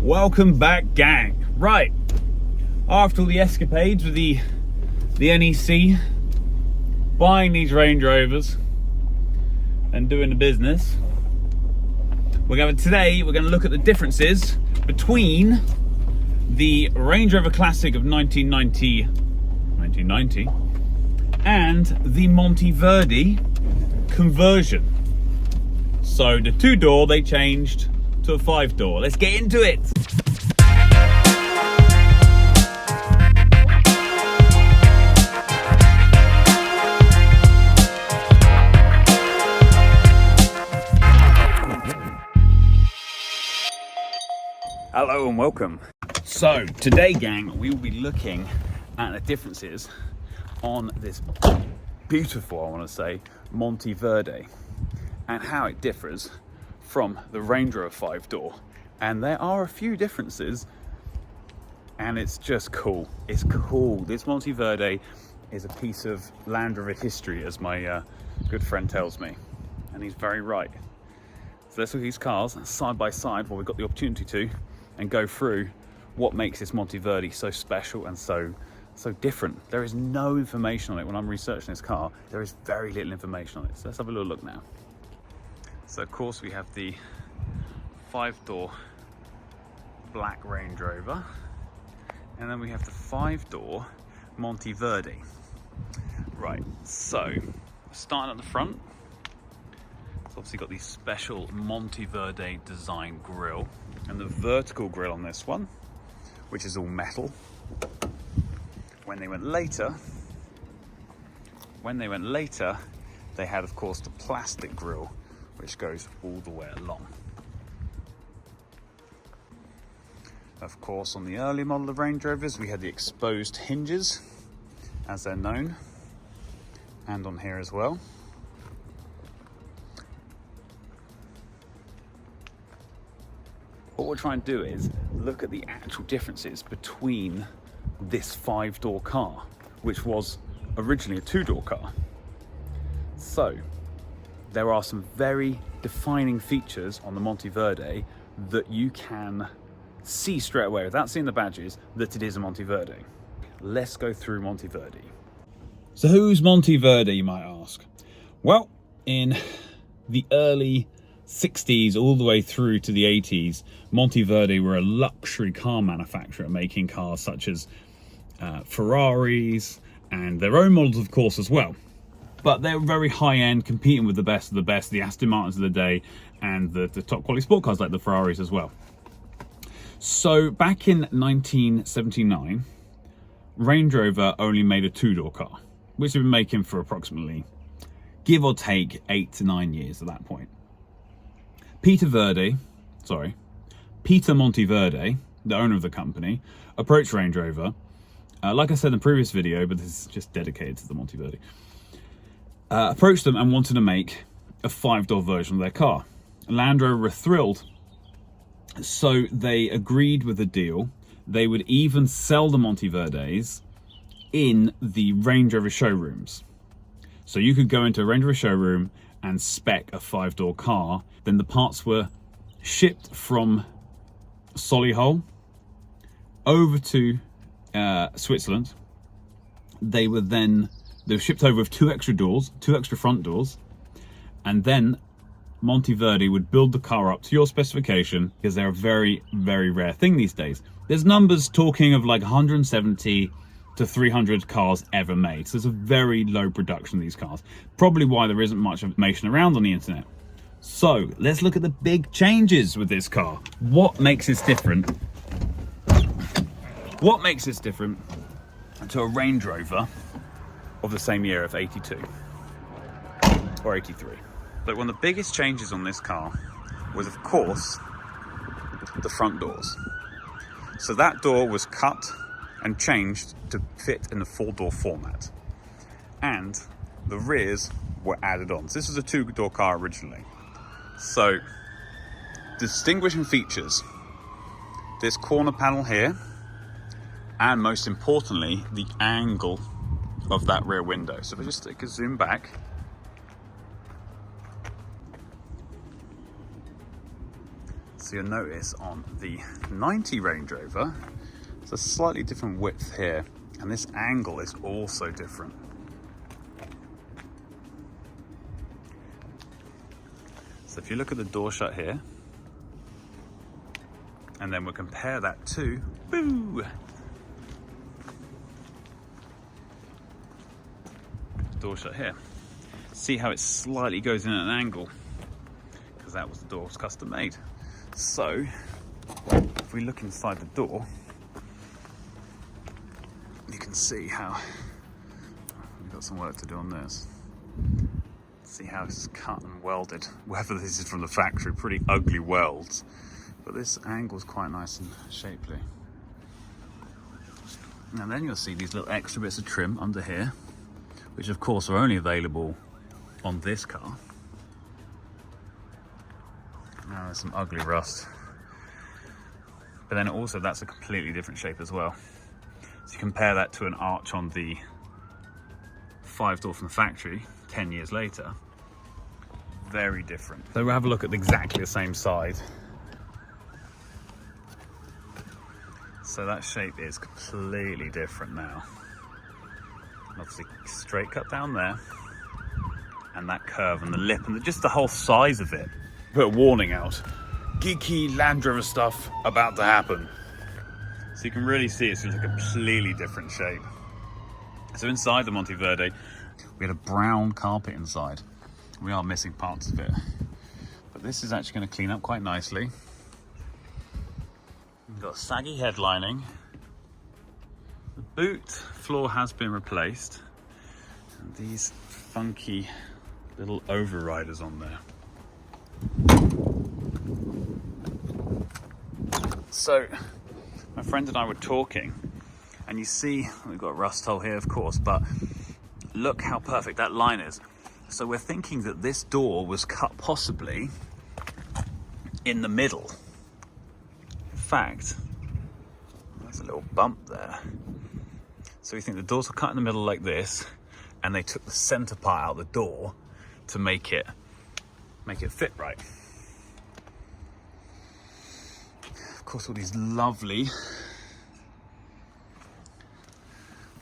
Welcome back, gang. Right, after all the escapades with the NEC, buying these Range Rovers and doing the business, we're going to look at the differences between the Range Rover Classic of 1990 and the MonteVerdi conversion. So the 2-door they changed to a 5-door. Let's get into it. Hello and welcome. So today, gang, we will be looking at the differences on this beautiful, I want to say, Monteverde, and how it differs from the Range Rover 5-door. And there are a few differences, and it's just cool. It's cool. This Monteverde is a piece of Land Rover history, as my good friend tells me, and he's very right. So let's look at these cars side by side while we've got the opportunity to, and go through what makes this Monteverde so special and so different. There is no information on it. When I'm researching this car, there is very little information on it. So let's have a little look now. So of course we have the 5-door black Range Rover, and then we have the 5-door Monteverde. Right, so starting at the front, it's obviously got the special Monteverde design grille, and the vertical grille on this one, which is all metal. When they went later, they had, of course, the plastic grille, which goes all the way along. Of course, on the early model of Range Rovers, we had the exposed hinges, as they're known, and on here as well. What we're trying to do is look at the actual differences between this 5-door car, which was originally a 2-door car. So there are some very defining features on the Monteverde that you can see straight away without seeing the badges that it is a Monteverde. Let's go through Monteverde. So who's Monteverde, you might ask? Well, in the early 60s all the way through to the 80s, Monteverde were a luxury car manufacturer, making cars such as Ferraris and their own models, of course, as well. But they're very high-end, competing with the best of the best, the Aston Martins of the day, and the top quality sport cars like the Ferraris as well. So back in 1979, Range Rover only made a 2-door car, which they've been making for approximately, give or take, 8 to 9 years at that point. Peter Monteverde, the owner of the company, approached Range Rover, like I said in the previous video, but this is just dedicated to the Monteverde, approached them and wanted to make a 5-door version of their car. Land Rover were thrilled, so they agreed with the deal. They would even sell the Monteverdes in the Range Rover showrooms. So you could go into a Range Rover showroom and spec a 5-door car. Then the parts were shipped from Solihull over to Switzerland. They were shipped over with 2 extra doors, 2 extra front doors, and then Monteverde would build the car up to your specification, because they're a very, very rare thing these days. There's numbers talking of like 170 to 300 cars ever made. So there's a very low production of these cars. Probably why there isn't much information around on the internet. So let's look at the big changes with this car. What makes this different? What makes this different to a Range Rover of the same year of 82 or 83? But one of the biggest changes on this car was, of course, the front doors. So that door was cut and changed to fit in the 4-door format, and the rears were added on. So this was a 2-door car originally. So distinguishing features: this corner panel here, and most importantly, the angle of that rear window. So if I just take a zoom back, So you'll notice on the 90 Range Rover, it's a slightly different width here, and this angle is also different. So if you look at the door shut here, and then we'll compare that to, door shut here. See how it slightly goes in at an angle, because that was the door was custom made. So if we look inside the door, you can see how we've got some work to do on this. See how it's cut and welded. Whether this is from the factory, pretty ugly welds, but this angle's quite nice and shapely. And then you'll see these little extra bits of trim under here, which of course are only available on this car. Now there's some ugly rust. But then also that's a completely different shape as well. So you compare that to an arch on the 5-door from the factory 10 years later, very different. So we'll have a look at exactly the same side. So that shape is completely different now. Obviously straight cut down there, and that curve and the lip and just the whole size of it. Put a warning out, geeky Land Rover stuff about to happen. So you can really see it's a completely different shape. So inside the Monteverde, we had a brown carpet inside. We are missing parts of it, but this is actually going to clean up quite nicely. We've got a saggy headlining. The boot floor has been replaced, and these funky little overriders on there. So my friend and I were talking, and you see we've got a rust hole here, of course, but look how perfect that line is. So we're thinking that this door was cut possibly in the middle. In fact, there's a little bump there. So we think the doors were cut in the middle like this, and they took the center part out the door to make it fit right. Of course, all these lovely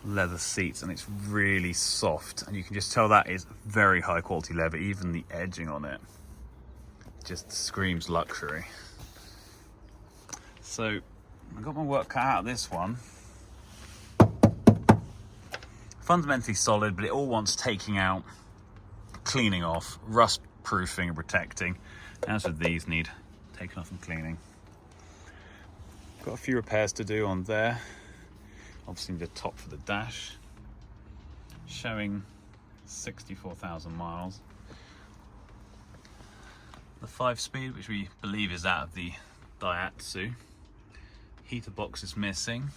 leather seats, and it's really soft, and you can just tell that is very high quality leather. Even the edging on it just screams luxury. So I got my work cut out of this one. Fundamentally solid, but it all wants taking out, cleaning off, rust proofing and protecting. As with these, need taken off and cleaning. Got a few repairs to do on there. Obviously the top for the dash, showing 64,000 miles. The 5-speed, which we believe is that of the Daihatsu. Heater box is missing.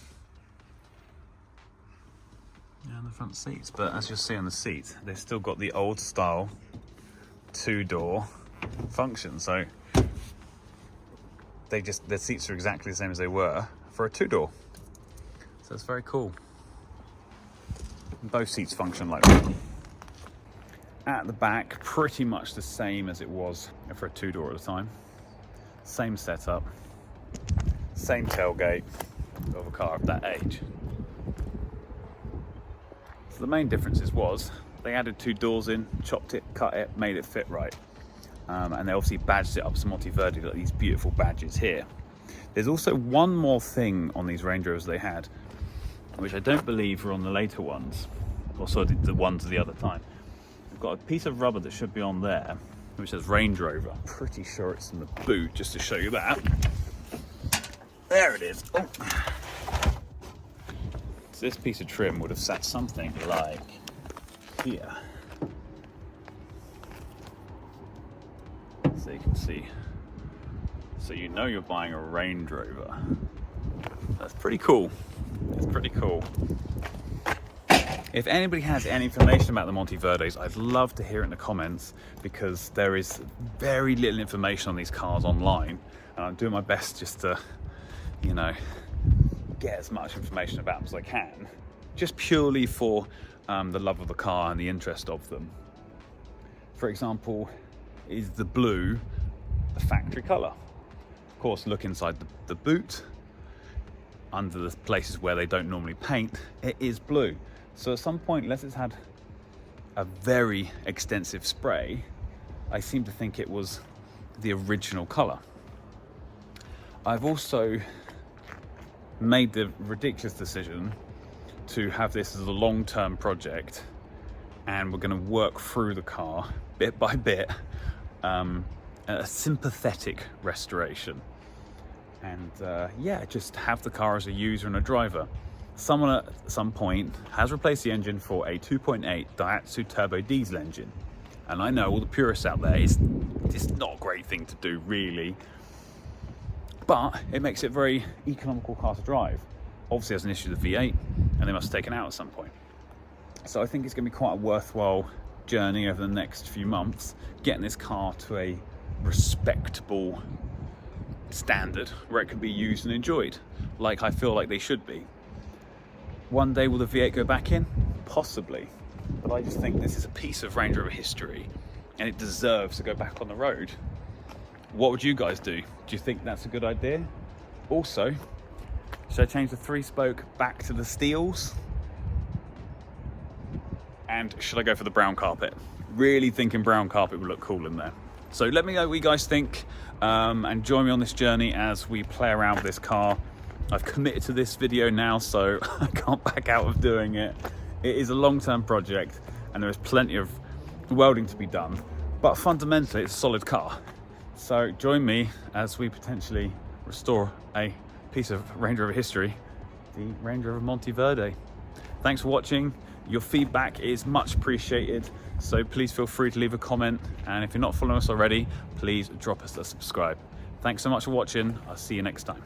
And the front seats, but as you'll see on the seat, they've still got the old style 2-door function. So the seats are exactly the same as they were for a 2-door. So it's very cool. Both seats function like that. At the back, pretty much the same as it was for a 2-door at the time. Same setup, same tailgate of a car of that age. So the main differences was they added 2 doors in, chopped it, cut it, made it fit right. And they obviously badged it up to Monteverde, like these beautiful badges here. There's also one more thing on these Range Rovers they had, which I don't believe were on the later ones, or so the ones of the other time. We've got a piece of rubber that should be on there, which says Range Rover. I'm pretty sure it's in the boot, just to show you that. There it is. Oh. So this piece of trim would have sat something like here. So you can see. So you know you're buying a Range Rover. That's pretty cool. It's pretty cool. If anybody has any information about the Monteverdes, I'd love to hear it in the comments, because there is very little information on these cars online, and I'm doing my best just to, you know, get as much information about them as I can, just purely for the love of the car and the interest of them. For example, is the blue a factory colour? course, look inside the boot, under the places where they don't normally paint, it is blue. So at some point, unless it's had a very extensive spray, I seem to think it was the original color. I've also made the ridiculous decision to have this as a long-term project, and we're going to work through the car bit by bit, a sympathetic restoration, and yeah, just have the car as a user and a driver. Someone at some point has replaced the engine for a 2.8 Daihatsu turbo diesel engine, and I know all the purists out there, it's not a great thing to do really, but it makes it a very economical car to drive. Obviously has an issue with the V8, and they must have taken it out at some point. So I think it's going to be quite a worthwhile journey over the next few months, getting this car to a respectable standard where it can be used and enjoyed like I feel like they should be. One day will the V8 go back in? Possibly, but I just think this is a piece of Range Rover history and it deserves to go back on the road. What would you guys do? Do you think that's a good idea? Also, should I change the 3-spoke back to the steels? And should I go for the brown carpet? Really thinking brown carpet would look cool in there. So let me know what you guys think, and join me on this journey as we play around with this car. I've committed to this video now, so I can't back out of doing it. It is a long-term project, and there is plenty of welding to be done, but fundamentally it's a solid car. So join me as we potentially restore a piece of Range Rover history, the Range Rover Monte Verdi. Thanks for watching. Your feedback is much appreciated, so please feel free to leave a comment, and if you're not following us already, please drop us a subscribe. Thanks so much for watching. I'll see you next time.